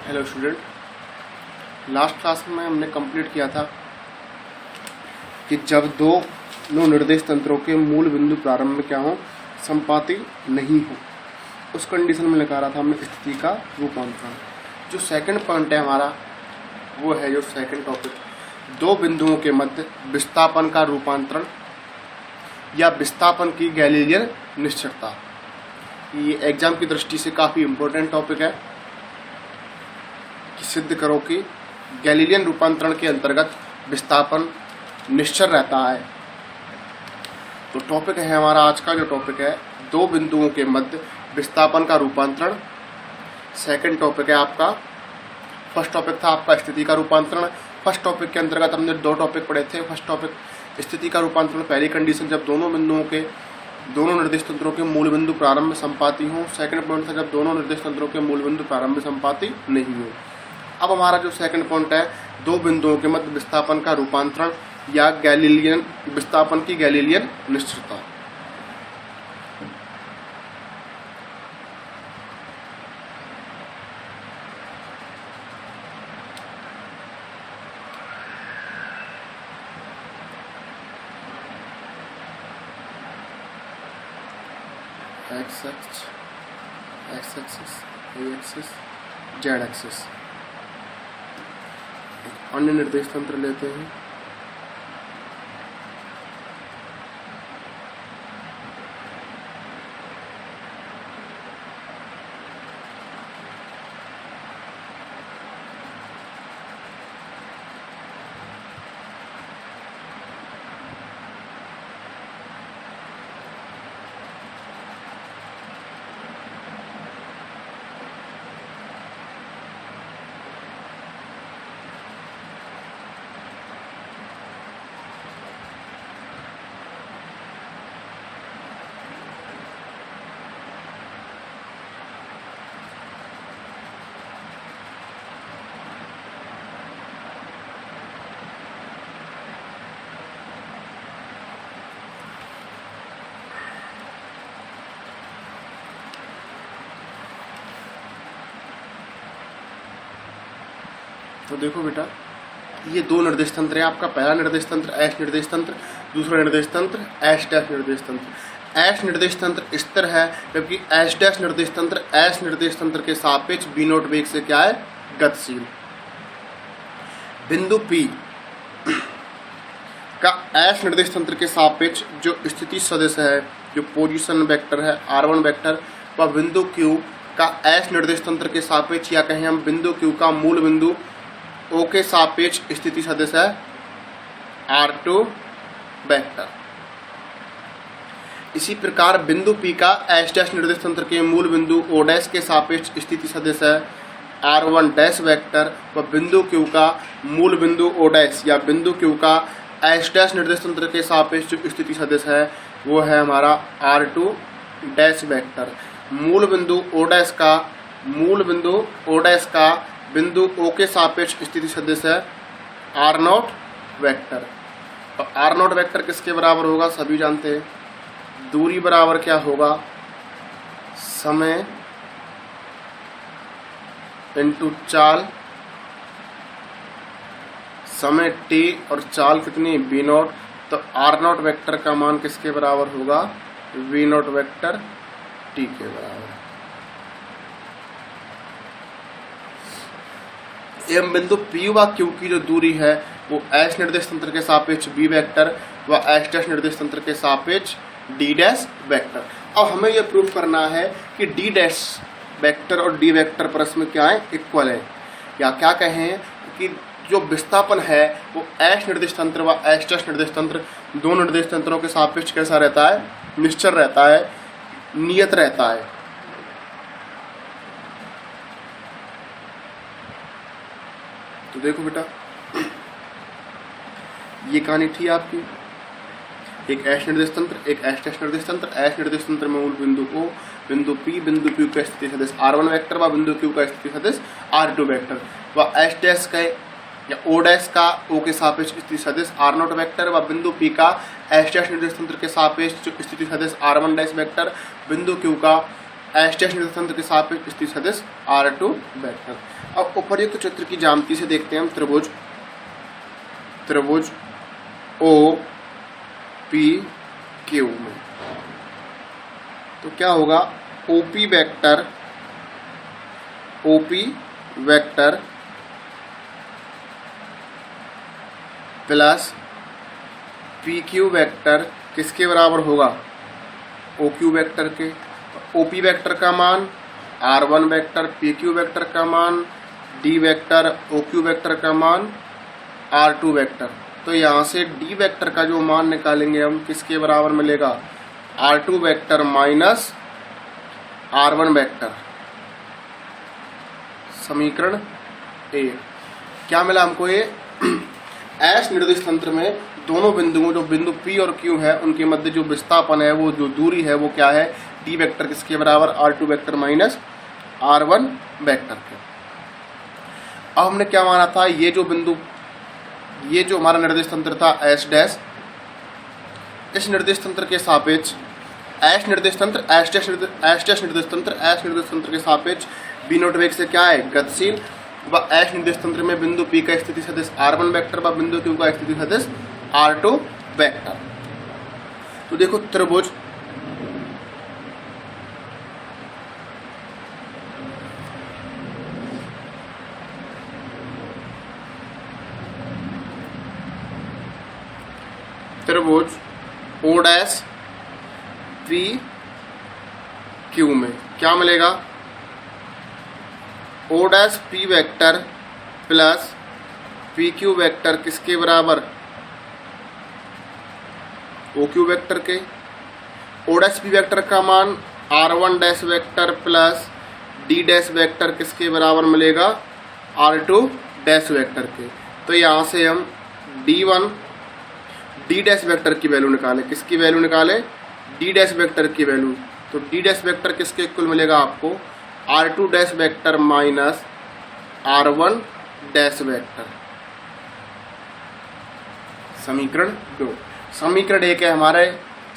Hello student, last class में हमने complete किया था कि जब दोनों निर्देश तंत्रों के मूल बिंदु प्रारंभ में क्या हो, संपाती नहीं हो, उस कंडीशन में लगा रहा था हमने स्थिति का रूपांतरण। जो सेकंड पॉइंट है हमारा वो है, जो सेकंड टॉपिक, दो बिंदुओं के मध्य विस्थापन का रूपांतरण या विस्थापन की गैलीलियन निश्चलता। ये एग्जाम की दृष्टि से काफ़ी इम्पोर्टेंट टॉपिक है कि सिद्ध करो कि गैलीलियन रूपांतरण के अंतर्गत विस्थापन निश्चल रहता है। तो टॉपिक है हमारा आज का, जो टॉपिक है दो बिंदुओं के मध्य विस्थापन का रूपांतरण। सेकंड टॉपिक है आपका, फर्स्ट टॉपिक था आपका स्थिति का रूपांतरण। फर्स्ट टॉपिक के अंतर्गत हमने दो टॉपिक पढ़े थे। फर्स्ट टॉपिक स्थिति का रूपांतरण, पहली कंडीशन जब दोनों निर्देश तंत्रों के मूल बिंदु प्रारंभ में संपाती हों। सेकंड पॉइंट था जब दोनों निर्देश तंत्रों के मूल बिंदु प्रारंभ में संपाती नहीं हो। अब हमारा जो सेकंड पॉइंट है, दो बिंदुओं के मध्य विस्थापन का रूपांतरण या गैलीलियन विस्थापन की गैलीलियन निश्चलता। X axis, Y axis, Z axis. अन्य निर्देश तंत्र लेते हैं। तो देखो बेटा, ये दो निर्देश तंत्र है आपका। पहला निर्देश तंत्र एस निर्देश तंत्र, दूसरा निर्देश तंत्र एस डैश निर्देश तंत्र। एस निर्देश तंत्र स्थिर है, जबकि एस डैश निर्देश तंत्र एस निर्देश तंत्र के सापेक्ष बी नोट वेग से क्या है, गतिशील। बिंदु पी का एस निर्देश तंत्र के सापेक्ष जो स्थिति सदिश है, जो पोजीशन वेक्टर है R1 वेक्टर, वह बिंदु क्यू का एस निर्देश तंत्र के सापेक्ष, या कहें हम बिंदु क्यू का मूल बिंदु O के सापेक्ष स्थिति सदिश है R2 वेक्टर। इसी प्रकार बिंदु P का S डैश निर्देश तंत्र के मूल बिंदु O डैश के सापेक्ष स्थिति सदिश है R1 डैश वेक्टर, व बिंदु Q का मूल बिंदु O डैश या बिंदु Q का S डैश निर्देश तंत्र के सापेक्ष जो स्थिति सदिश है वो है हमारा R2 डैश वेक्टर। मूल बिंदु O डैश का बिंदु O के सापेक्ष स्थिति सदिश है R0 वेक्टर। तो R0 वेक्टर किसके बराबर होगा, सभी जानते हैं। दूरी बराबर क्या होगा, समय इंटू चाल, समय t और चाल कितनी, V0। तो R0 वेक्टर का मान किसके बराबर होगा, V0 वेक्टर t के बराबर। एवं बिंदु P व Q की जो दूरी है वो S निर्देश तंत्र के सापेक्ष B वेक्टर व S डैश निर्देश तंत्र के सापेक्ष D डैश वेक्टर। अब हमें यह प्रूव करना है कि D डैश वेक्टर और D वेक्टर परस्पर में क्या है, इक्वल है। या क्या कहें कि जो विस्थापन है वो S निर्देश तंत्र व S डैश निर्देश तंत्र, दो निर्देश तंत्रों के सापेक्ष कैसा रहता है, निश्चल रहता है, नियत रहता है। तो देखो बेटा, ये कहानी थी आपकी, एक एस निर्देश तंत्र, एक एस डैश निर्देश तंत्र। एस निर्देश तंत्र में मूल बिंदु O, बिंदु P, बिंदु Q का स्थिति सदिश R1 वेक्टर व बिंदु Q का स्थिति सदिश R2 वेक्टर, व एस डैश का या O डैश का O के सापेक्ष स्थिति सदिश R0 वेक्टर, व बिंदु P का एस डैश निर्देश तंत्र के सापेक्ष स्थिति सदिश R1 डैश वेक्टर, बिंदु Q का एस डैश निर्देश तंत्र के सापेक्ष स्थिति सदिश R2 वेक्टर। अब उपर्युक्त चित्र की ज्यामिति से देखते हैं हम त्रिभुज ओ पी क्यू में। तो क्या होगा, OP vector plus P Q vector किसके बराबर होगा, ओ क्यू वेक्टर के। ओपी वेक्टर का मान R1 vector, P Q vector का मान D vector, O Q vector का मान R2 वेक्टर। तो यहाँ से D वेक्टर का जो मान निकालेंगे हम किसके बराबर मिलेगा, R2 vector minus R1 vector. समीकरण 1 क्या मिला हमको, ये एस निर्देश तंत्र में दोनों बिंदुओं, जो बिंदु P और Q है, उनके मध्य जो विस्थापन है, वो जो दूरी है, वो क्या है, D वेक्टर किसके बराबर, R2 vector minus R1 vector के। अब हमने क्या माना था, ये जो हमारा निर्देश तंत्र था एस डैश, इस निर्देश तंत्र के सापेक्ष एस निर्देश तंत्र के सापेक्ष बी नोट वेग से क्या है, गतिशील। व एस निर्देश तंत्र में बिंदु P का स्थिति सदिश R1 वेक्टर व बिंदु Q का स्थिति सदिश R2 वेक्टर। तो देखो त्रिभुज O डैश P Q में क्या मिलेगा, O dash P vector plus P Q vector किसके बराबर, ओ क्यू वेक्टर के। ओ डैश पी वेक्टर का मान R1 dash vector plus D dash vector किसके बराबर मिलेगा, R2 डैश वेक्टर के। तो यहाँ से हम D डैश वेक्टर की वैल्यू निकाले, किसकी वैल्यू निकाले, D डैश वेक्टर की वैल्यू। तो D डैश वेक्टर किसके इक्वल मिलेगा आपको, R2 dash vector minus R1 dash vector. समीकरण 2। समीकरण 1 है हमारे,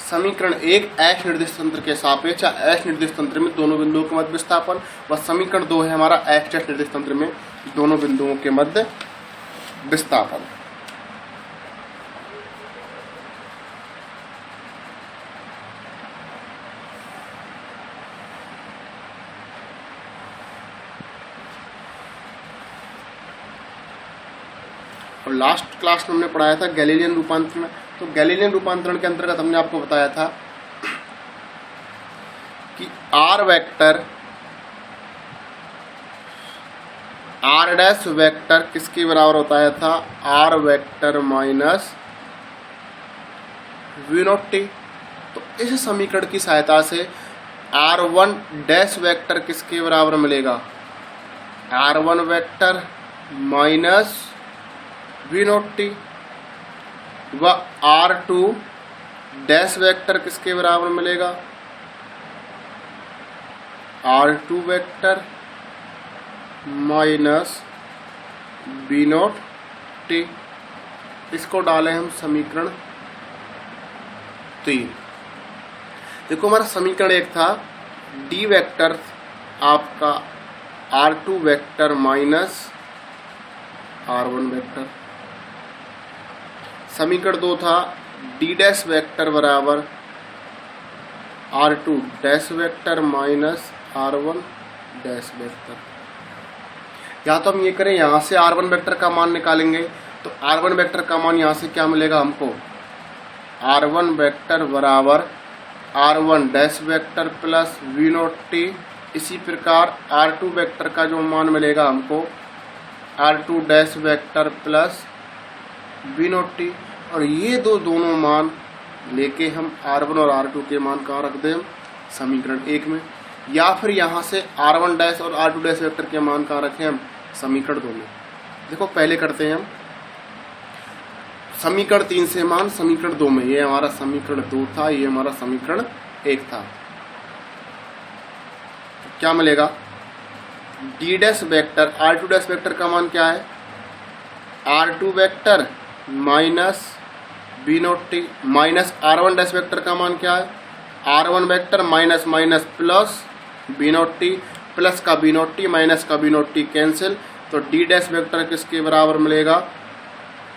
समीकरण 1 एस निर्देश तंत्र के सापेक्ष एस निर्देश तंत्र में दोनों बिंदुओं के मध्य विस्थापन, व समीकरण 2 है हमारा एस डैश निर्देश तंत्र में दोनों बिंदुओं के मध्य विस्थापन। और लास्ट क्लास में हमने पढ़ाया था गैलीलियन रूपांतरण। तो गैलीलियन रूपांतरण के अंतर्गत हमने आपको बताया था कि R vector R dash vector किसके बराबर होता है था, R vector minus V not T. तो इस समीकरण की सहायता से R1 डैश वेक्टर किसके बराबर मिलेगा, R1 vector minus V not T. व R2 डैश वेक्टर किसके बराबर मिलेगा, R2 vector minus V not T. इसको डालें हम समीकरण 3। देखो हमारा समीकरण 1 था D वेक्टर आपका R2 vector minus R1 vector. समीकरण 2 था D डैश वेक्टर बराबर R2 dash vector minus R1 dash vector. या तो हम ये करें, यहाँ से R1 वेक्टर का मान निकालेंगे, तो R1 वेक्टर का मान यहाँ से क्या मिलेगा हमको, R1 वेक्टर बराबर R1 dash vector plus V not T. इसी प्रकार R2 वेक्टर का जो मान मिलेगा हमको, R2 dash vector plus V not T. और ये दोनों मान लेके हम R1 और R2 के मान कहाँ रख दें, समीकरण 1 में। या फिर यहाँ से R1 डैश और R2 डैश वेक्टर के मान कहाँ रखें हम, समीकरण 2 में। देखो पहले करते हैं हम समीकरण 3 से मान समीकरण 2 में। ये हमारा समीकरण 2 था, ये हमारा समीकरण 1 था। तो क्या मिलेगा, D dash vector R2 dash vector का मान क्या है, R2 vector minus V not T, minus R1 dash vector का मान क्या है, R1 vector minus minus plus V not T. Plus का बी नॉट टी माइनस का बी नॉट टी कैंसिल, तो डी डैश वेक्टर किसके बराबर मिलेगा,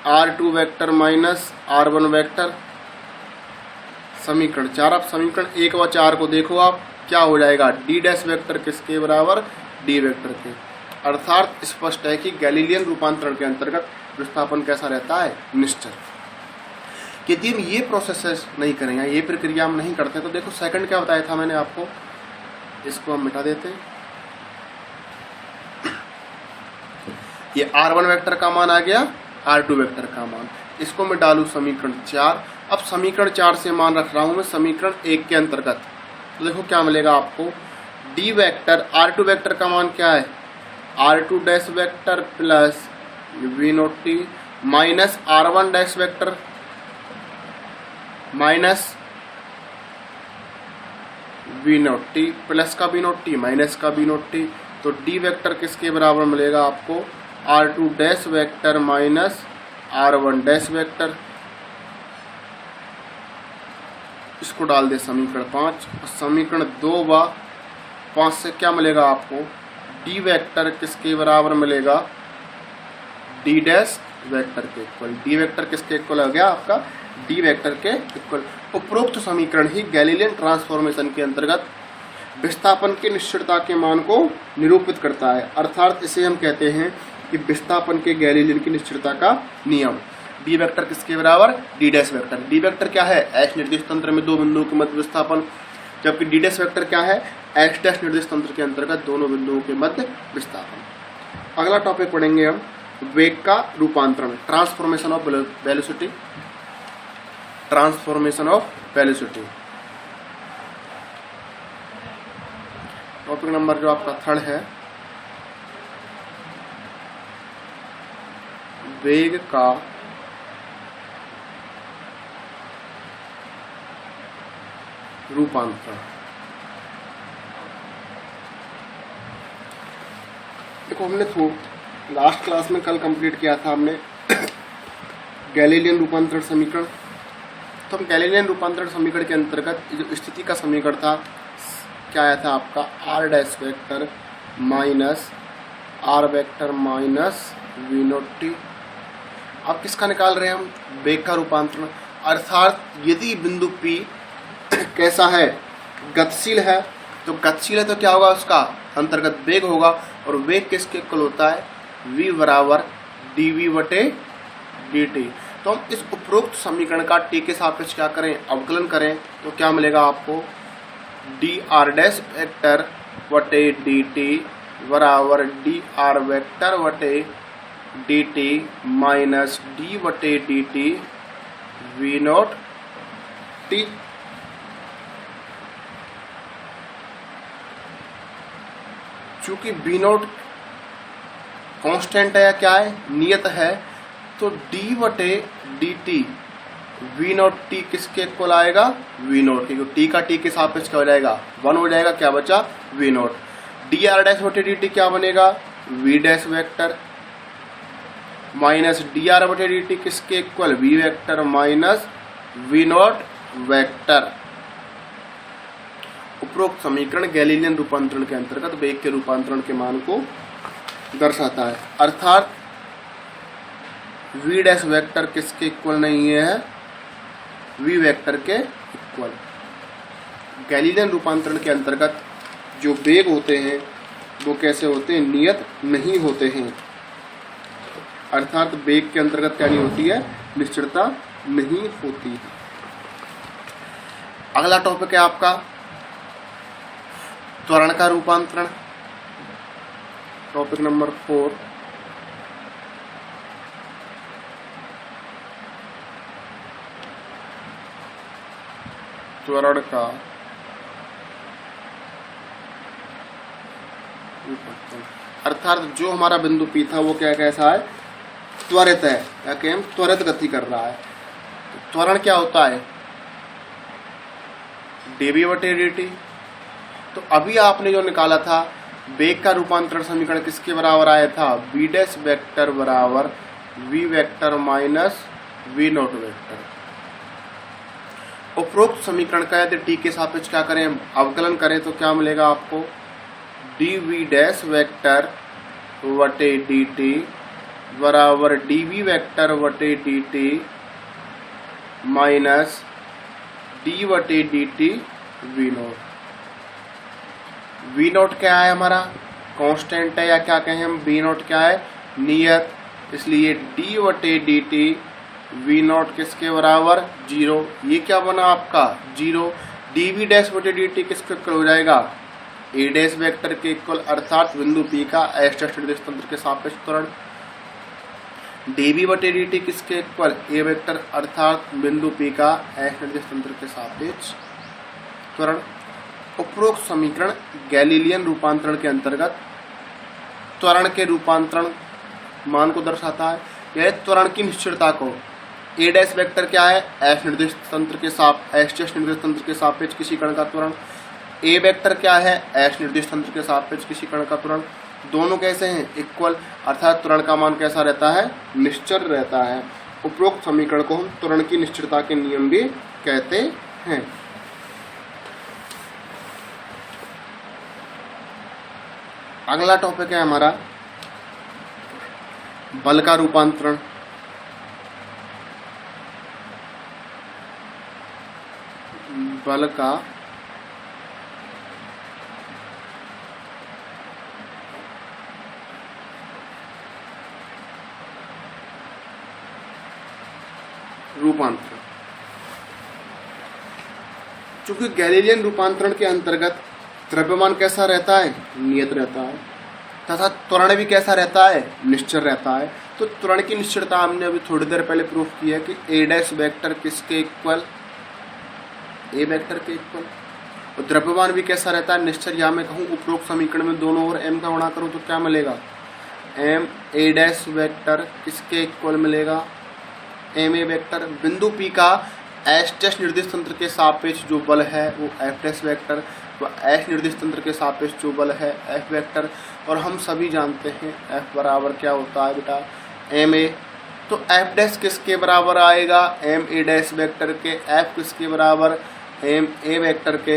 R2 vector minus R1 vector. समीकरण 4, अब समीकरण 1 व 4 को देखो आप, क्या हो जाएगा, डी डैश वेक्टर किसके बराबर, डी वेक्टर के। अर्थात स्पष्ट है कि गैलीलियन रूपांतरण के अंतर्गत विस्थापन कैसा रहता है, निश्चल। यदि हम ये प्रोसेस नहीं करेंगे, ये प्रक्रिया हम नहीं करते, तो देखो सेकंड क्या बताया था मैंने आपको, इसको हम मिटा देते हैं। ये R1 वेक्टर का मान आ गया, R2 वेक्टर का मान, इसको मैं डालूं समीकरण 4। अब समीकरण 4 से मान रख रहा हूं मैं समीकरण 1 के अंतर्गत, तो देखो क्या मिलेगा आपको, डी वेक्टर R2 वेक्टर का मान क्या है, R2 dash vector plus V naught T minus R1 dash vector minus V naught T plus का बी नोट टी माइनस का बी नोट टी। तो डी वेक्टर किसके बराबर मिलेगा आपको, R2 dash vector minus R1 dash vector. इसको डाल दे समीकरण 5, समीकरण 2 व 5 से क्या मिलेगा आपको, डी वेक्टर किसके बराबर मिलेगा, डी डैश वेक्टर के इक्वल। डी वेक्टर किसके इक्वल हो गया आपका, डी वेक्टर के इक्वल। उपरोक्त समीकरण ही गैलीलियन ट्रांसफॉर्मेशन के अंतर्गत विस्थापन की निश्चितता के मान को निरूपित करता है। अर्थात इसे हम कहते हैं कि विस्थापन के गैलीलियन की निश्चितता का नियम। डी वेक्टर किसके बराबर, D dash vector. D vector क्या है, एच निर्देश तंत्र में दो बिंदुओं के मध्य विस्थापन, जबकि डी डैश वेक्टर क्या है, एक्स डैश निर्देश तंत्र के अंतर्गत दोनों बिंदुओं के मध्य विस्थापन। अगला टॉपिक पढ़ेंगे हम वेग का रूपांतरण, transformation of velocity. Transformation of velocity topic number जो आपका 3 है, वेग का रूपांतरण। देखो हमने लास्ट क्लास में कल कंप्लीट किया था हमने गैलीलियन रूपांतरण समीकरण। तो हम गैलीलियन रूपांतरण समीकरण के अंतर्गत जो स्थिति का समीकरण था, क्या आया था आपका, R dash vector minus R vector minus V naught T. अब किसका निकाल रहे हैं हम, वेग का रूपांतरण। अर्थात यदि बिंदु P कैसा है, गतिशील है, तो गतिशील है तो क्या होगा, उसका अंतर्गत वेग होगा, और वेग किसके इक्वल होता है, v बराबर dv बटे dt। तो हम इस उपरोक्त समीकरण का t के सापेक्ष क्या करें, अवकलन करें, तो क्या मिलेगा आपको, dr डैश वेक्टर बटे dt बराबर dr वेक्टर बटे dt माइनस d बटे dt v नॉट t। चूंकि b नॉट कांस्टेंट है या क्या है, नियत है, तो d बटे D t we not T किसके इक्वल आएगा, वी नॉट के। टी का टी के सापेक्ष क्या हो जाएगा, 1 हो जाएगा, क्या बचा, V naught. D R dash बटे डी टी क्या बनेगा, V dash vector minus D R बटे डी टी किसके equal, V vector minus V naught vector. उपरोक्त समीकरण गैलीलियन रूपांतरण के अंतर्गत वेग के रूपांतरण के मान को दर्शाता है। अर्थात v डैश वेक्टर किसके इक्वल नहीं है, v वेक्टर के इक्वल। गैलीलियन रूपांतरण के अंतर्गत जो वेग होते हैं वो कैसे होते हैं, नियत नहीं होते हैं। अर्थात वेग के अंतर्गत क्या नहीं होती है, निश्चितता नहीं होती है। अगला टॉपिक है आपका त्वरण का रूपांतरण, टॉपिक नंबर 4। त्वरण का रूपांतरण, अर्थात जो हमारा बिंदु P था वो क्या कैसा है, त्वरित है, या कि हम त्वरित गति कर रहा है। तो त्वरण क्या होता है, dv बटे dt। तो अभी आपने जो निकाला था वेग का रूपांतरण समीकरण किसके बराबर आया था, v डैश वेक्टर बराबर v vector minus v not vector. उपरोक्त समीकरण का यदि t के सापेक्ष क्या करें, अवकलन करें, तो क्या मिलेगा आपको, डी वी डैश वेक्टर वटे डी टी बराबर डी वी वेक्टर वटे डी टी माइनस डी वटे d t v naught. V naught क्या है हमारा, कांस्टेंट है या क्या कहें हम, वी नोट क्या है, नियत, इसलिए डी वटे डी टी वी नोट किसके बराबर 0। ये क्या बना आपका 0। डी वी डैश वटे डी टी किसके इक्वल हो जाएगा, ए डैश वेक्टर के इक्वल, अर्थात बिंदु पी का एस डैश निर्देश तंत्र के सापेक्ष त्वरण। डी वी वटे डी टी किसके इक्वल, ए वेक्टर अर्थात बिंदु पी का एस निर्देश तंत्र के सापेक्ष त्वरण। उपरोक्त समीकरण गैलीलियन रूपांतरण के अंतर्गत त्वरण के रूपांतरण मान को दर्शाता है। यह त्वरण की निश्चलता को ए डैश वेक्टर क्या है, एस निर्देश तंत्र के एस डैश निर्देश तंत्र के सापेक्ष किसी कण का त्वरण, ए वेक्टर क्या है, एस निर्देश तंत्र के सापेक्ष किसी कण का त्वरण, दोनों कैसे हैं, इक्वल, अर्थात त्वरण का मान कैसा रहता है, निश्चल रहता है। उपरोक्त समीकरण को हम त्वरण की निश्चलता के नियम भी कहते हैं। अगला टॉपिक है हमारा बल का रूपांतरण। बल का रूपांतरण। चूंकि गैलीलियन रूपांतरण के अंतर्गत द्रव्यमान कैसा रहता है, नियत रहता है, तथा त्वरण भी कैसा रहता है, निश्चल रहता है। तो त्वरण की निश्चलता हमने अभी थोड़ी देर पहले प्रूफ की है कि ए डैश वेक्टर किसके इक्वल, ए वेक्टर के इक्वल, और द्रव्यमान भी कैसा रहता है, निश्चल। या मैं कहूँ उपरोक्त समीकरण में दोनों ओर m का गुणा करूँ तो क्या मिलेगा, m ए डैश वेक्टर किसके इक्वल मिलेगा, m ए वेक्टर। बिंदु P का एस डैश निर्देश तंत्र के सापेक्ष जो बल है वो एफ डैश वेक्टर, तो एस निर्देश तंत्र के सापेक्ष जो बल है एफ वेक्टर। और हम सभी जानते हैं एफ बराबर क्या होता है बेटा, एम ए। तो एफ डैश किसके बराबर आएगा, एम ए डैश वेक्टर के, एफ किसके बराबर, एम ए वेक्टर के,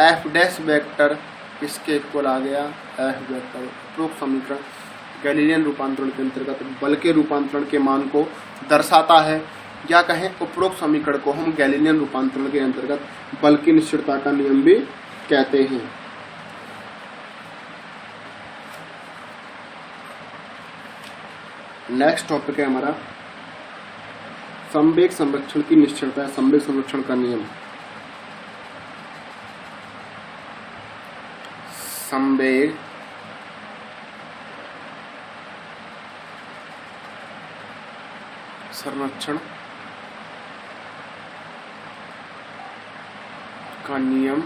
एफ डैश वेक्टर किसके इक्वल आ गया, एफ वेक्टर। उपरोक्त समीकरण गैलीलियन रूपांतरण के अंतर्गत बल के रूपांतरण के मान को दर्शाता है, या कहें उपरोक्त समीकरण को हम गैलीलियन रूपांतरण के अंतर्गत बल की निश्चलता का नियम भी कहते हैं। नेक्स्ट टॉपिक है हमारा संवेग संरक्षण की निश्चलता, संवेग संरक्षण का नियम। संवेग संरक्षण का नियम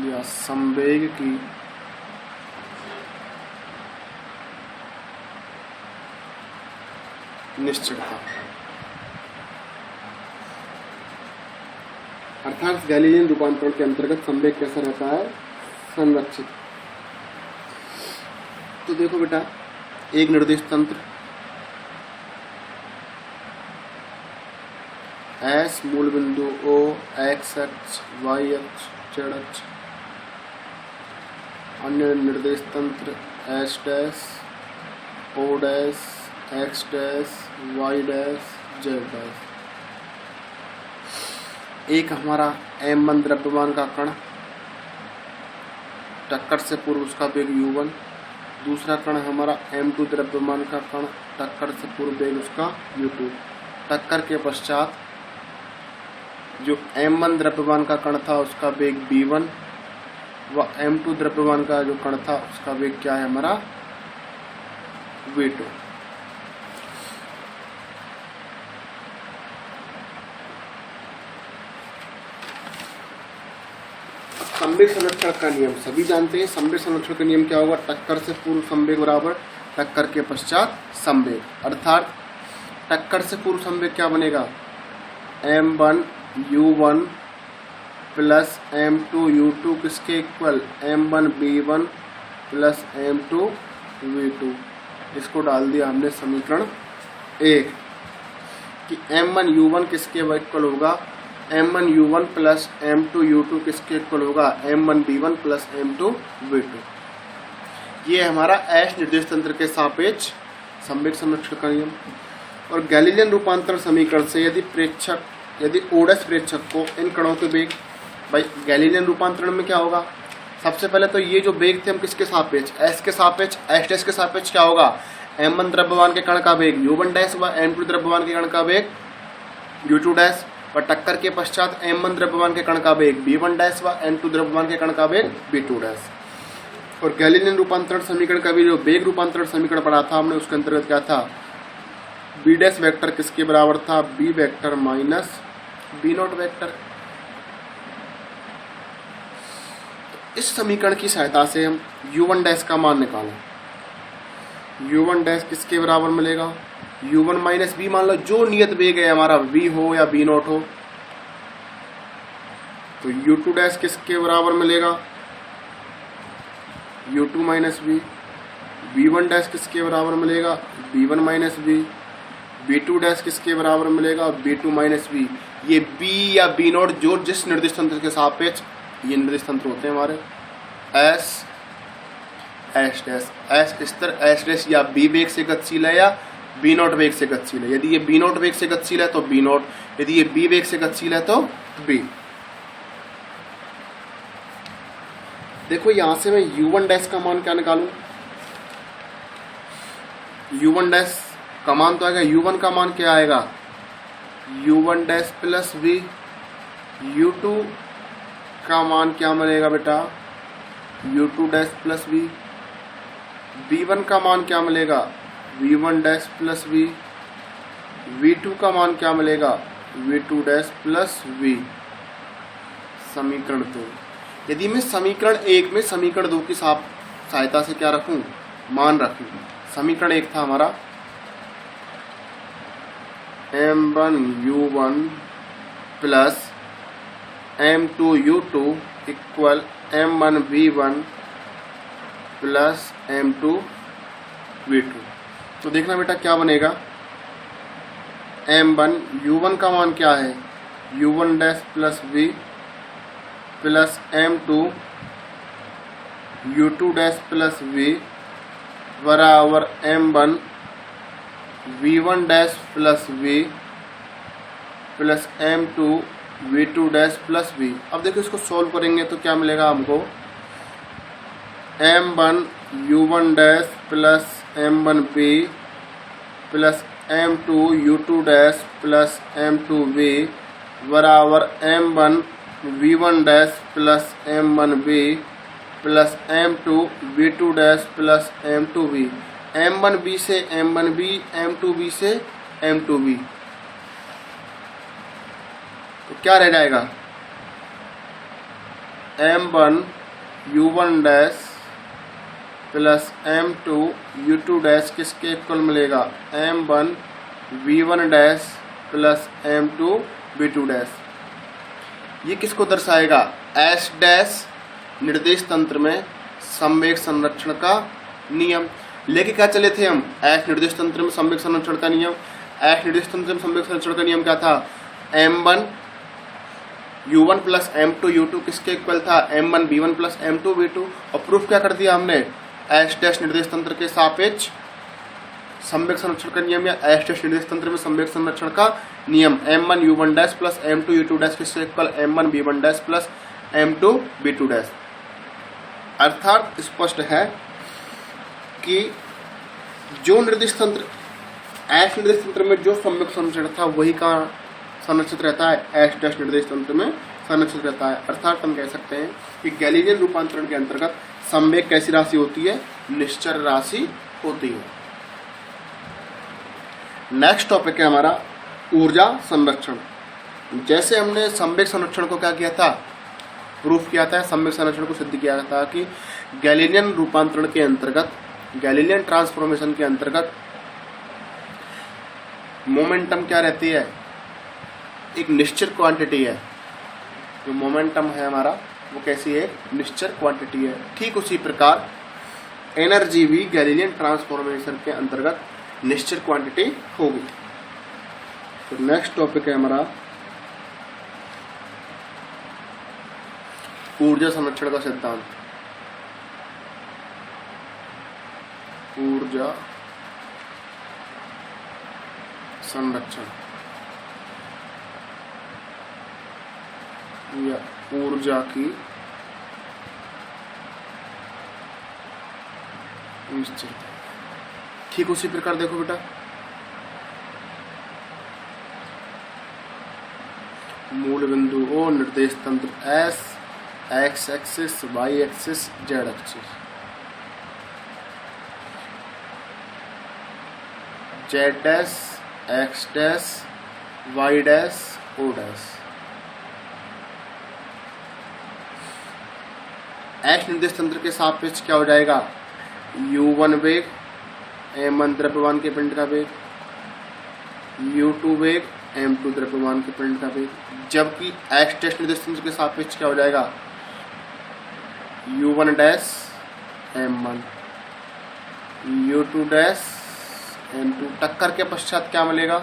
या संवेग की निश्चलता, अर्थात गैलीलियन रूपांतरण के अंतर्गत संवेग कैसा रहता है, संरक्षित। तो देखो बेटा, एक निर्देश तंत्र एस मूल बिंदु ओ, एक्स अक्ष, वाई अक्ष, जेड अक्ष, अन्य निर्देश तंत्र S dash, O dash, X dash, Y dash, Z dash. एक हमारा m1 द्रव्यमान का कण, टक्कर से पूर्व उसका वेग u1। दूसरा कण हमारा m2 द्रव्यमान का कण, टक्कर से पूर्व वेग उसका u2। टक्कर के पश्चात जो m1 द्रव्यमान का कण था उसका वेग v1, व m2 द्रव्यमान का जो कण था उसका वेग क्या है हमारा v2। संवेग संरक्षण का नियम सभी जानते हैं। संवेग संरक्षण का नियम क्या होगा, टक्कर से पूर्व संवेग बराबर टक्कर के पश्चात संवेग। अर्थात टक्कर से पूर्व संवेग क्या बनेगा, m1 u1 plus m2 u2 किसके equal, m1 b1 plus m2 v2। इसको डाल दिया हमने समीकरण 1 कि m1 u1 किसके इक्वल होगा, M1U1 प्लस M2U2 किसके इक्वल होगा, M1B1 प्लस M2V2। ये हमारा एस निर्देश तंत्र के सापेक्ष संवेग संरक्षण का नियम। और गैलीलियन रूपांतरण समीकरण से यदि ओडस प्रेक्षक को इन कणों के वेग, भाई गैलीलियन रूपांतरण में क्या होगा, सबसे पहले तो ये जो वेग थे हम किसके सापेक्ष, एस के सापेक्ष, एस डैश के सापेक्ष क्या होगा, M1 द्रव्यमान के कण का वेग U1 डैश व M2 द्रव्यमान के कण का वेग U2 डैश व टक्कर के पश्चात M1 द्रव्यमान के कण का वेग B1 डैश व M2 द्रव्यमान के कण का वेग B2 डैश। और गैलीलियन रूपांतरण समीकरण का भी जो वेग रूपांतरण समीकरण पढ़ा था हमने, उसके अंतर्गत क्या था, बी डैश वेक्टर किसके बराबर था, B vector minus B naught vector. इस समीकरण की सहायता से हम U1 डैश का मान निकालें। U1 डैश किसके बराबर मिलेगा, U1 माइनस बी, मान लो जो नियत वेग है हमारा V हो या B नॉट हो, तो U2 डैश किसके बराबर मिलेगा, U2 minus B. B1 dash किसके बराबर मिलेगा, B1 minus B. B2 dash किसके बराबर मिलेगा, B2 माइनस बी। ये B या B नॉट जो जिस निर्दिष्ट तंत्र के सापेक्ष, ये निर्दिष्ट तंत्र होते हैं हमारे, एस एस डैश, एस स्तर एस डैश या B वेग से गतिशील है या B नॉट वेग से गतिशील है। यदि ये B नॉट वेग से गतिशील है तो B नॉट, यदि ये B वेग से गतिशील है तो B। देखो यहां से मैं U1 डैश का मान क्या निकालूं, U1 डैश का मान तो आएगा, U1 का मान क्या आएगा, U1 dash plus V। U2 का मान क्या मिलेगा बेटा, U2 dash plus V। V1 का मान क्या मिलेगा, V1 dash plus V। V2 का मान क्या मिलेगा, V2 डैश प्लस V। समीकरण 2। यदि मैं समीकरण 1 में समीकरण 2 की सहायता से क्या रखूं, मान रखूं। समीकरण 1 था हमारा M1U1 plus M2U2 equal M1V1 plus M2V2। तो देखना बेटा क्या बनेगा, M1U1 का मान क्या है, U1 dash plus V plus M2U2 dash plus V बराबर M1 V1 dash plus V plus M2V2 dash plus V। अब देखो इसको सॉल्व करेंगे तो क्या मिलेगा हमको, M1U1 dash plus M1V plus M2U2 dash plus M2V बराबर M1V1 dash plus M1V plus M2V2 dash plus M2V। M1V से M1V, M2V से M2V, तो क्या रह जाएगा, M1U1 dash plus M2U2 dash किसके इक्वल मिलेगा, M1V1 dash plus M2V2 dash. ये किसको दर्शाएगा, एस डैश निर्देश तंत्र में संवेग संरक्षण का नियम। लेके क्या चले थे हम, एस निर्देश तंत्र में संवेग संरक्षण का नियम। एस निर्देश तंत्र में संवेग संरक्षण का नियम क्या था, M1U1 प्लस M2U2 किसके इक्वल था, M1B1 प्लस M2V2। और प्रूफ क्या कर दिया हमने, एस डैश निर्देश तंत्र के सापेक्ष संवेग संरक्षण का नियम या एस डैश निर्देश तंत्र में संवेग संरक्षण का नियम, M1U1 dash plus M2U2 dash किसके equal, M1B1 dash plus M2B2 dash. अर्थात स्पष्ट है कि जो निर्देश तंत्र एस निर्देश तंत्र में जो संवेग संरक्षण था वही का संरक्षित रहता है, एस डैश निर्देश तंत्र में संरक्षित रहता है। अर्थात हम कह सकते हैं कि गैलीलियन रूपांतरण के अंतर्गत संवेग कैसी राशि होती है, निश्चर राशि होती है। नेक्स्ट टॉपिक है हमारा ऊर्जा संरक्षण। जैसे हमने संवेग संरक्षण को क्या किया था, प्रूफ किया था, संवेग संरक्षण को सिद्ध किया था कि गैलीलियन रूपांतरण के अंतर्गत, गैलीलियन ट्रांसफॉर्मेशन के अंतर्गत मोमेंटम क्या रहती है, एक निश्चित क्वांटिटी है। जो मोमेंटम है हमारा वो कैसी है, निश्चित क्वांटिटी है। ठीक उसी प्रकार एनर्जी भी गैलीलियन ट्रांसफॉर्मेशन के अंतर्गत निश्चित क्वांटिटी होगी। तो नेक्स्ट टॉपिक है हमारा ऊर्जा संरक्षण का सिद्धांत। ऊर्जा संरक्षण या ऊर्जा की निश्चितता। ठीक उसी प्रकार देखो बेटा, मूल बिंदु ओ, निर्देश तंत्र S, X axis, Y axis, Z axis. Z dash, X dash, Y dash, O dash. X निर्देश तंत्र के सापेक्ष क्या हो जाएगा? u1 वेग, m1 द्रव्यमान के पिंड का वेग, u2 वेग, m2 द्रव्यमान के पिंड का वेग। जबकि एक्स डैश निर्देश तंत्र के सापेक्ष क्या हो जाएगा? u1 dash m1, u2 dash m2। टक्कर के पश्चात क्या मिलेगा?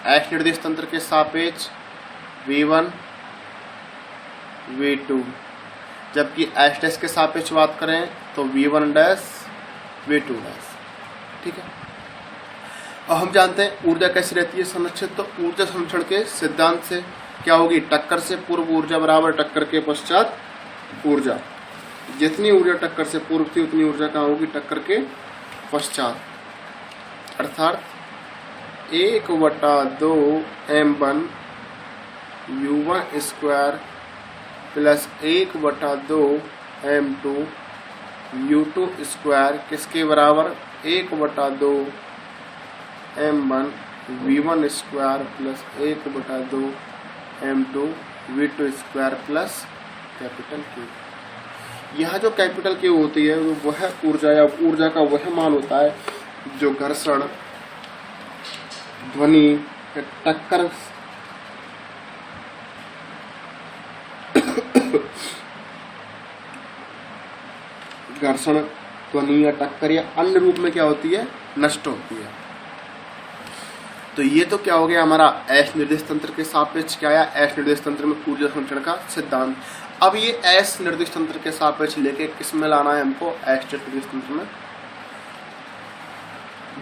एक्स निर्देश तंत्र के सापेक्ष v1 v2, जबकि एक्स डैश के सापेक्ष बात करें तो v1 डैश v2 डैश। ठीक है। और हम जानते हैं ऊर्जा कैसी रहती है संरक्षित, तो ऊर्जा संरक्षण के सिद्धांत से क्या होगी? टक्कर से पूर्व ऊर्जा बराबर टक्कर के पश्चात ऊर्जा। जितनी ऊर्जा टक्कर से पूर्व थी उतनी ऊर्जा कहाँ होगी? टक्कर के पश्चात। अर्थात 1/2 m1 u1 square plus 1/2 m2 u2 square किसके बराबर? 1/2 m1 v1 square plus 1/2 m2 v2 square plus capital Q। यहाँ जो कैपिटल Q होती है वो वह ऊर्जा या ऊर्जा का वह मान होता है जो घर्षण, ध्वनि, टक्कर घर्षण, ध्वनि या टक्कर या अन्य रूप में क्या होती है? नष्ट होती है। तो ये तो क्या हो गया हमारा एस निर्देश तंत्र के सापेक्ष क्या आया? एस निर्देश तंत्र में ऊर्जा संरक्षण का सिद्धांत। अब ये एस निर्देश तंत्र के सापेक्ष लेके किस में लाना है हमको? एस निर्देश तंत्र में।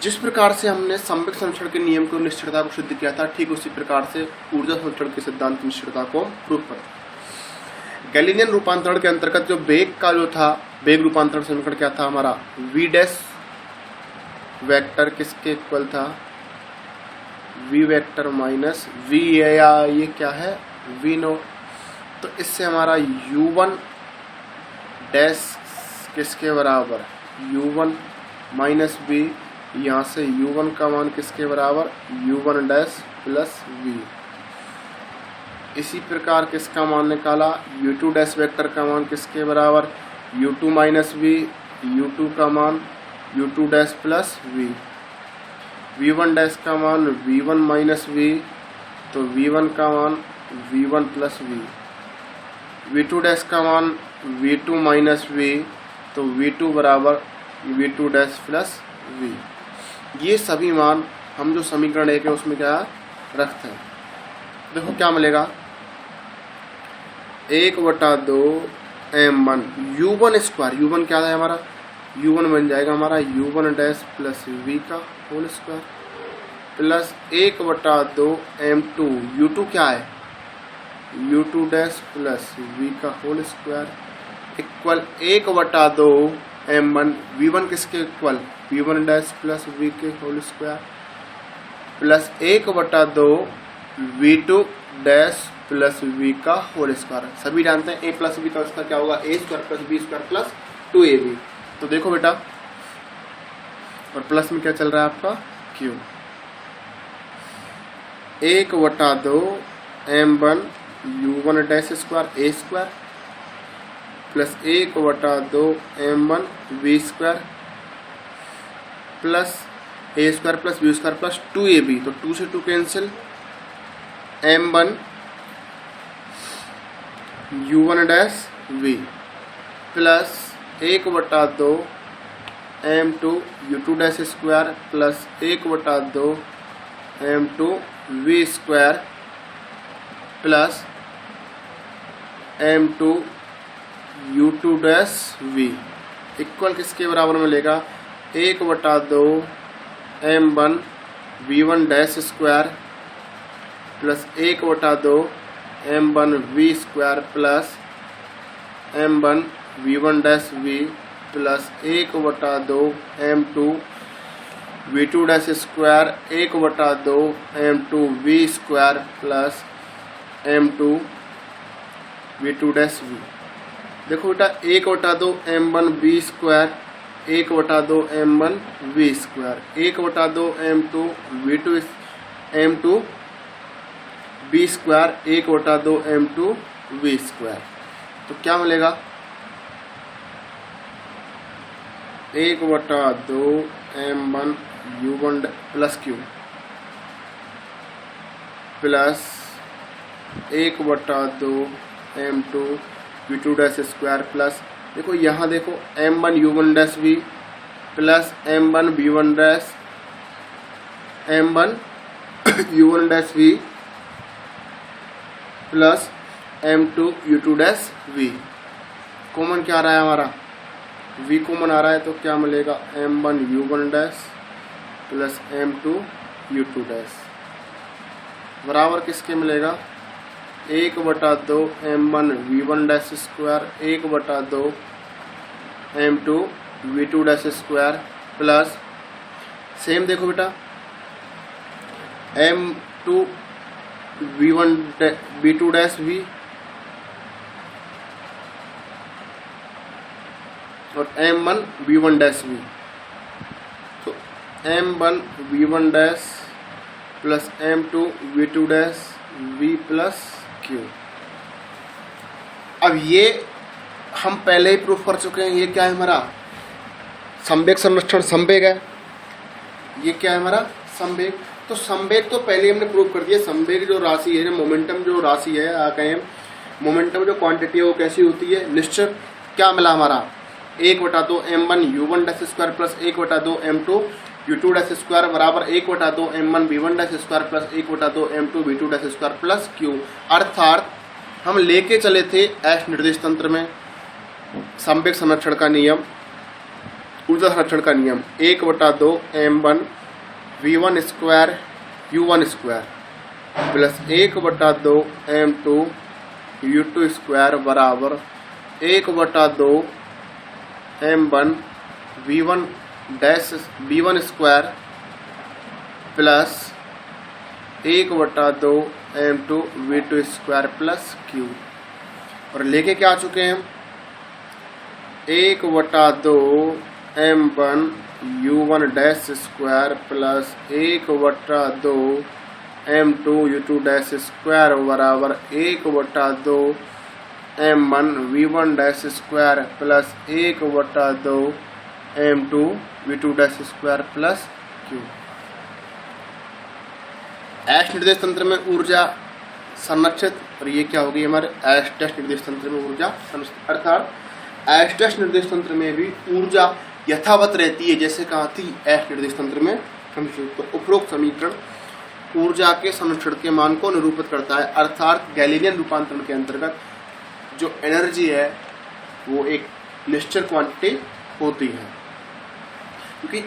जिस प्रकार से हमने संवेग संरक्षण के नियम को निश्चितता को सिद्ध किया था, ठीक उसी प्रकार से ऊर्जा संरक्षण के सिद्धांत की निश्चितता को प्रूव कर। गैलीलियन रूपांतरण के अंतर्गत जो वेग का जो था, वेग रूपांतरण समीकरण क्या था हमारा? v डैश वेक्टर किसके इक्वल था? v वेक्टर माइनस v, या ये क्या है? v naught. तो इससे हमारा u1 डैश किसके बराबर? u1 minus v। यहाँ से u1 का मान किसके बराबर? u1 dash plus v। इसी प्रकार किसका मान निकाला? u2 डैश वेक्टर का मान किसके बराबर? u2 माइनस v, u2 का मान u2 dash plus v। v1 dash का मान v1 माइनस v, तो v1 का मान v1 plus v। v2 dash का मान v2 माइनस v, तो v2 बराबर v2 डैश प्लस v। ये सभी मान हम जो समीकरण एक है उसमें क्या रखते हैं? देखो क्या मिलेगा? 1/2 m1 u1 स्क्वायर, u1 क्या है हमारा? u1 बन जाएगा हमारा u1 डैश प्लस v का whole square plus 1/2 m2 u2 क्या है? u2 डैश प्लस v का whole square equal 1/2 m1 v1 किसके इक्वल? v1 डैश प्लस v के whole square plus 1/2 v2 dash plus v का होल स्क्वायर। सभी जानते हैं a प्लस b का स्क्वायर क्या होगा? a square plus b square plus 2ab। तो देखो बेटा, और प्लस में क्या चल रहा है आपका? q। 1/2 m1 u1 dash square a square plus 1/2 m1 v square plus a square plus b square plus 2ab। तो 2 से 2 cancel, m1 u1 dash v plus 1/2 m2 u2 dash square plus 1/2 m2 v square plus m2 u2 dash v equal किसके बराबर मिलेगा 1/2 m1 v1 dash square plus 1/2 m1 v square plus m1 v1 dash v plus 1/2 m2 v2 dash square 1/2 m2 v square plus m2 v2 dash v। देखो बेटा 1/2 m1 v square 1/2 m1 v square 1/2 m2 v2 m2 v square 1/2 m2 v square. तो क्या मिलेगा 1/2 m1 u1 plus q plus 1/2 m2 v2 dash square plus देखो यहाँ देखो m1 u1 dash v plus m1 v1 dash m1 u1 dash v plus m2 u2 dash v। Common क्या आ रहा है हमारा v कॉमन आ रहा है तो क्या मिलेगा m1 u1 dash plus m2 u2 dash बराबर किसके मिलेगा 1/2 m1 v1 dash square 1/2 m2 v2 dash square plus same देखो बेटा m2 v2 डैश v और m1 v1 डैश v। तो m1 v1 dash plus m2 v2 dash v plus q। अब ये हम पहले ही प्रूफ कर चुके हैं। ये क्या है हमारा संवेग संरक्षण संवेग है। ये क्या है हमारा संवेग। तो संवेग तो पहले हमने प्रूव कर दिया। संवेग जो राशि है मोमेंटम जो राशि है आ कहें मोमेंटम जो क्वांटिटी है वो कैसी होती है निश्चित। क्या मिला हमारा 1/2 m1 u1 dash square plus 1/2 m2 u2 dash square बराबर 1/2 m1 v1 dash square plus 1/2 m2 v2 dash square plus q। अर्थात हम लेके चले थे एस निर्देश तंत्र में संवेग संरक्षण का नियम ऊर्जा संरक्षण का नियम 1/2 m1 v1 square u1 square plus 1/2 m2 u2 square बराबर 1/2 m1 v1 dash v1 square plus 1/2 m2 v2 square plus q। और लेके क्या आ चुके हैं 1/2 m1 u1 dash square plus 1/2 m2 u2 dash square बराबर 1/2 m1 v1 dash square plus 1/2 m2 v2 dash square plus q। S निर्देश तंत्र में ऊर्जा संरक्षित और ये क्या होगी हमारे एस डैश निर्देश तंत्र में ऊर्जा संरक्षित। अर्थात एस डैश निर्देश तंत्र में भी ऊर्जा यथावत रहती है जैसे कहा थी एस निर्देश तंत्र में। तो उपरोक्त समीकरण ऊर्जा के संरक्षण के मान को निरूपित करता है। अर्थात गैलीलियन रूपांतरण के अंतर्गत जो एनर्जी है वो एक निश्चित क्वांटिटी होती है क्योंकि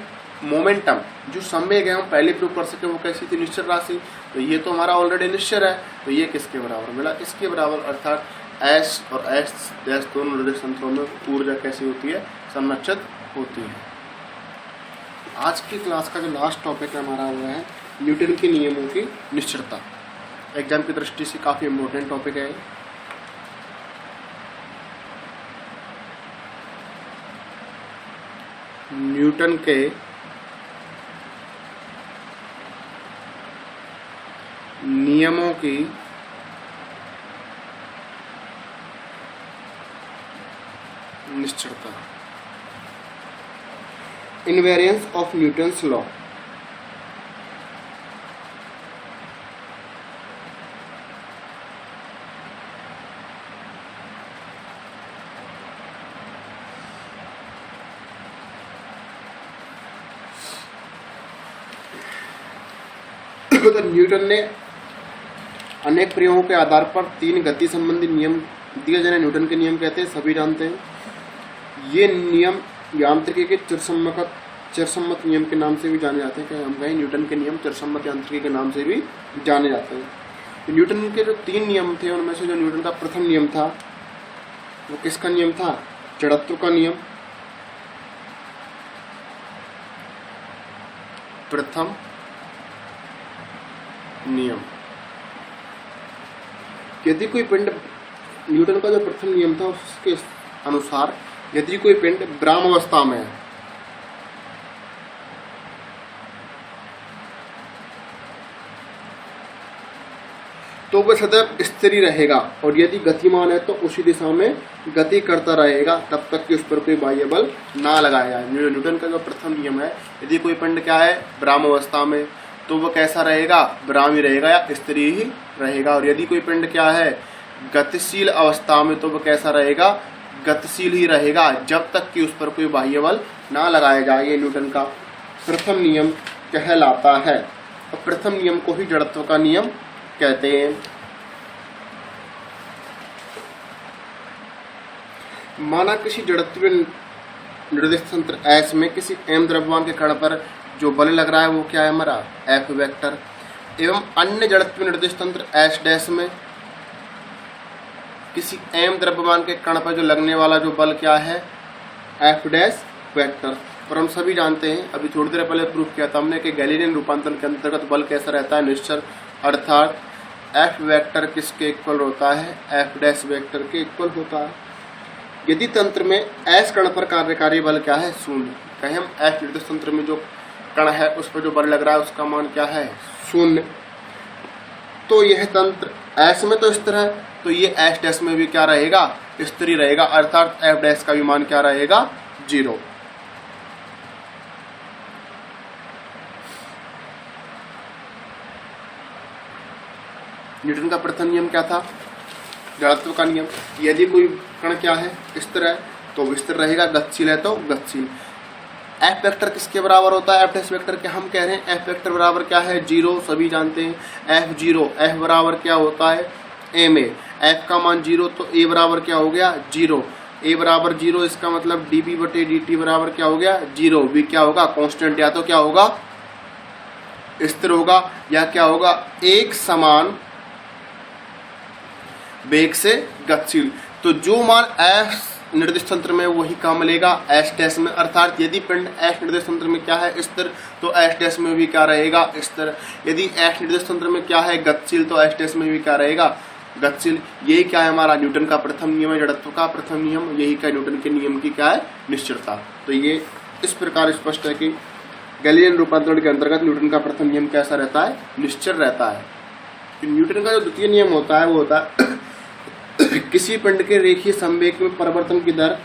मोमेंटम जो संवेग है हम पहले प्रूव कर सके वो कैसी थी निश्चित राशि। तो ये तो हमारा ऑलरेडी निश्चित है तो ये किसके बराबर मिला इसके बराबर। अर्थात एस और एस डैश दोनों निर्देश तंत्रों में ऊर्जा कैसी होती है संरक्षित होती है। आज की क्लास का जो लास्ट टॉपिक हमारा हुआ है न्यूटन के नियमों की निश्चितता। एग्जाम की दृष्टि से काफी इम्पोर्टेंट टॉपिक है। न्यूटन के नियमों की निश्चितता इनवेरियंस ऑफ न्यूटन्स लॉ। तो न्यूटन ने अनेक प्रयोगों के आधार पर 3 गति संबंधी नियम दिए जिन्हें न्यूटन के नियम कहते हैं, सभी जानते हैं। ये नियम यांत्रिकी के चिरसम्मत नियम के नाम से भी जाने जाते हैं। क्या हम कहें न्यूटन के नियम चिरसम्मत यांत्रिकी के नाम से भी जाने जाते हैं। तो न्यूटन के जो 3 नियम थे उनमें से जो न्यूटन का प्रथम नियम था वो किसका नियम था? जड़त्व का नियम। प्रथम नियम। यदि कोई पिंड, न्यूटन का जो प्रथम नियम था उसके अनुसार यदि कोई पिंड विरामावस्था में है तो वह सदैव स्थिर ही रहेगा, और यदि गतिमान है तो उसी दिशा में गति करता रहेगा तब तक कि उस पर कोई बाह्य बल ना लगाया जाए। न्यूटन का जो प्रथम नियम है, यदि कोई पिंड क्या है विरामावस्था में तो वह कैसा रहेगा? विराम ही रहेगा या स्थिर ही रहेगा। और यदि कोई पिंड क्या है गतिशील अवस्था में तो वह कैसा रहेगा? गतिशील ही रहेगा जब तक कि उस पर कोई बाह्य बल ना लगाया जाए। ये न्यूटन का प्रथम नियम कहलाता है, और प्रथम नियम को ही जड़त्व का नियम कहते हैं। माना किसी जड़त्वीय निर्देश तंत्र S में किसी m द्रव्यमान के कण पर जो बल लग रहा है वो क्या है? हमारा F वेक्टर। एवं अन्य जड़त्वीय निर्देश तंत्र S डैश में किसी m द्रव्यमान के कण पर जो लगने वाला जो बल क्या है? F dash vector. और हम सभी जानते हैं, अभी थोड़ी देर पहले प्रूफ किया था हमने कि गैलीलियन रूपांतरण के अंतर्गत बल कैसा रहता है? निश्चर। अर्थात F वेक्टर किसके इक्वल होता है? F डैश वेक्टर के इक्वल होता है। यदि तंत्र में S कण पर कार्यकारी बल क्या है? शून्य। कहें हम F निर्देश तंत्र में जो कण है उस पर जो बल लग रहा है उसका मान क्या है? शून्य। तो यह तंत्र S में तो स्थिर है, तो ये S डैश में भी क्या रहेगा? स्थिर ही रहेगा। अर्थात F डैश का भी मान क्या रहेगा? 0। न्यूटन का प्रथम नियम क्या था? जड़त्व का नियम। यदि कोई कण क्या है? स्थिर है तो स्थिर रहेगा, गतिशील है तो गतिशील। F वेक्टर किसके बराबर होता है? F डैश वेक्टर के। हम कह रहे हैं F वेक्टर बराबर क्या है? 0। सभी जानते हैं F0। F बराबर क्या होता है? ma। F का मान 0 तो a बराबर क्या हो गया? 0। a बराबर 0, इसका मतलब dp बटे dt बराबर क्या हो गया? 0। v क्या होगा? कांस्टेंट। या तो क्या होगा? स्थिर होगा, या क्या होगा? एक समान वेग से गतिशील। तो जो मान S निर्देश तंत्र में वही काम मिलेगा S डैश में। अर्थात यदि पिंड S निर्देश तंत्र में क्या है? स्थिर, तो S डैश में भी क्या रहेगा? स्थिर। यदि S निर्देश तंत्र में क्या है? गतिशील, तो S डैश में भी क्या रहेगा? गतिशील। यही क्या है? हमारा न्यूटन का प्रथम नियम है, जड़त्व का प्रथम नियम। यही क्या न्यूटन के नियम की क्या है? निश्चरता। तो ये इस प्रकार स्पष्ट है कि गैलीलियन रूपांतरण के अंतर्गत न्यूटन का प्रथम नियम कैसा रहता है? निश्चर रहता है। न्यूटन का जो द्वितीय नियम होता है वो होता है किसी पिंड के रेखीय संवेग में परिवर्तन की दर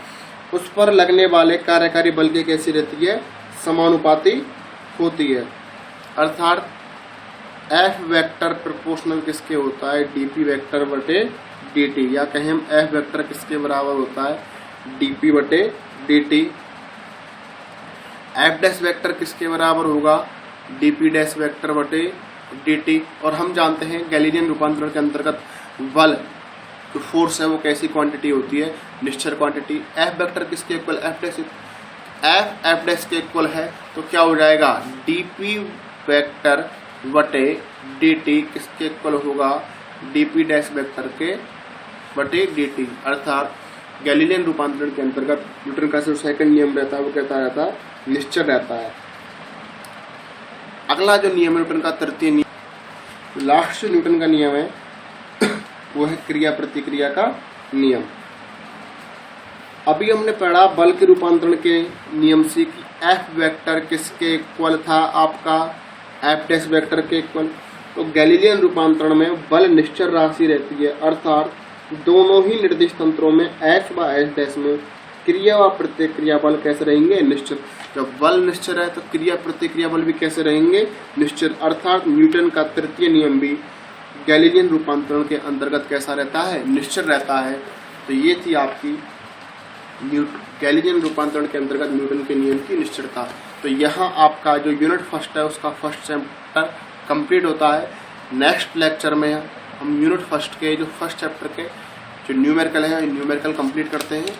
उस पर लगने वाले कार्यकारी बल के कैसी रहती है? समानुपाती होती है। अर्थात F वेक्टर प्रोपोर्शनल किसके होता है? dp वेक्टर बटे dt। या कहें हम F वेक्टर किसके बराबर होता है? dp बटे dt। F डैश वेक्टर किसके बराबर होगा? dp डैश वेक्टर बटे dt। और हम जानते हैं गैलीलियन रूपांतरण के अंतर्गत बल जो फोर्स है वो कैसी क्वांटिटी होती है? निश्चर क्वांटिटी। F वेक्टर किसके equal? F dash. F dash के इक्वल है तो क्या हो जाएगा? dp वेक्टर बटे dt किसके इक्वल होगा? dp डैश वेक्टर के बटे dt। अर्थात गैलीलियन रूपांतरण के अंतर्गत न्यूटन का जो सेकंड नियम रहता है वो कहता रहता है? निश्चर रहता है। अगला जो नियम है न्यूटन का तृतीय नियम, लास्ट न्यूटन का नियम है वो है क्रिया प्रतिक्रिया का नियम। अभी हमने पढ़ा बल के रूपांतरण के नियम से कि F वेक्टर किसके इक्वल था? आपका F डैश वेक्टर के इक्वल। तो गैलीलियन रूपांतरण में बल निश्चर राशि रहती है। अर्थात दोनों ही निर्देश तंत्रों में F व S डैश में क्रिया व प्रतिक्रिया बल कैसे रहेंगे? निश्चर। जब बल निश्चर है तो क्रिया प्रतिक्रिया बल भी कैसे रहेंगे? निश्चर। अर्थात न्यूटन का तृतीय नियम भी गैलीलियन रूपांतरण के अंतर्गत कैसा रहता है? निश्चर रहता है। तो ये थी आपकी गैलीलियन रूपांतरण के अंतर्गत न्यूटन के नियम की निश्चरता। तो यहाँ आपका जो यूनिट फर्स्ट है उसका फर्स्ट चैप्टर कंप्लीट होता है। नेक्स्ट लेक्चर में हम यूनिट फर्स्ट के जो फर्स्ट चैप्टर के जो न्यूमेरिकल है न्यूमेरिकल कंप्लीट करते हैं।